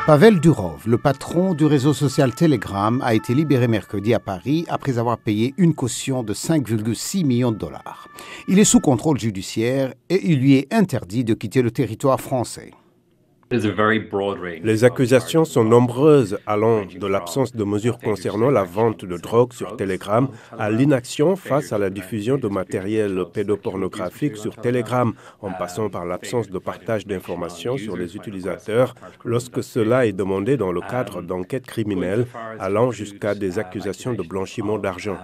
Pavel Durov, le patron du réseau social Telegram, a été libéré mercredi à Paris après avoir payé une caution de 5,6 millions de dollars. Il est sous contrôle judiciaire et il lui est interdit de quitter le territoire français. Les accusations sont nombreuses, allant de l'absence de mesures concernant la vente de drogue sur Telegram à l'inaction face à la diffusion de matériel pédopornographique sur Telegram, en passant par l'absence de partage d'informations sur les utilisateurs lorsque cela est demandé dans le cadre d'enquêtes criminelles, allant jusqu'à des accusations de blanchiment d'argent.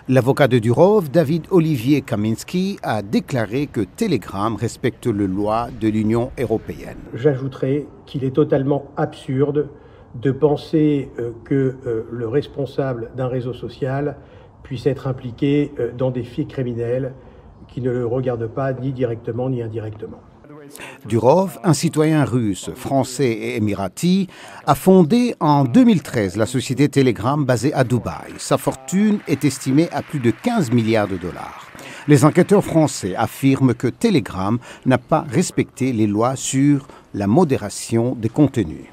L'avocat de Durov, David Olivier Kaminski, a déclaré que Telegram respecte les lois de l'Union européenne. J'ajouterai qu'il est totalement absurde de penser que le responsable d'un réseau social puisse être impliqué dans des faits criminels qui ne le regardent pas ni directement ni indirectement. Durov, un citoyen russe, français et émirati, a fondé en 2013 la société Telegram basée à Dubaï. Sa fortune est estimée à plus de 15 milliards de dollars. Les enquêteurs français affirment que Telegram n'a pas respecté les lois sur la modération des contenus.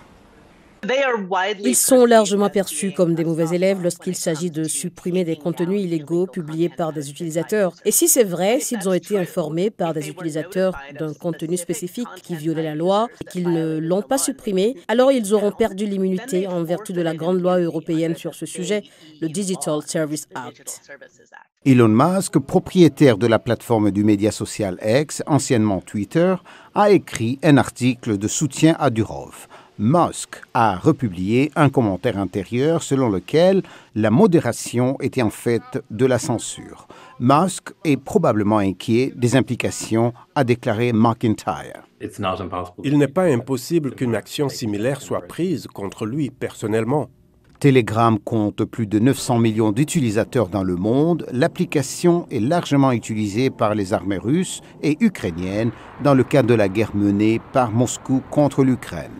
Ils sont largement perçus comme des mauvais élèves lorsqu'il s'agit de supprimer des contenus illégaux publiés par des utilisateurs. Et si c'est vrai, s'ils ont été informés par des utilisateurs d'un contenu spécifique qui violait la loi et qu'ils ne l'ont pas supprimé, alors ils auront perdu l'immunité en vertu de la grande loi européenne sur ce sujet, le Digital Services Act. Elon Musk, propriétaire de la plateforme du média social X, anciennement Twitter, a écrit un article de soutien à Durov. Musk a republié un commentaire intérieur selon lequel la modération était en fait de la censure. Musk est probablement inquiet des implications, a déclaré McIntyre. Il n'est pas impossible qu'une action similaire soit prise contre lui personnellement. Telegram compte plus de 900 millions d'utilisateurs dans le monde. L'application est largement utilisée par les armées russes et ukrainiennes dans le cadre de la guerre menée par Moscou contre l'Ukraine.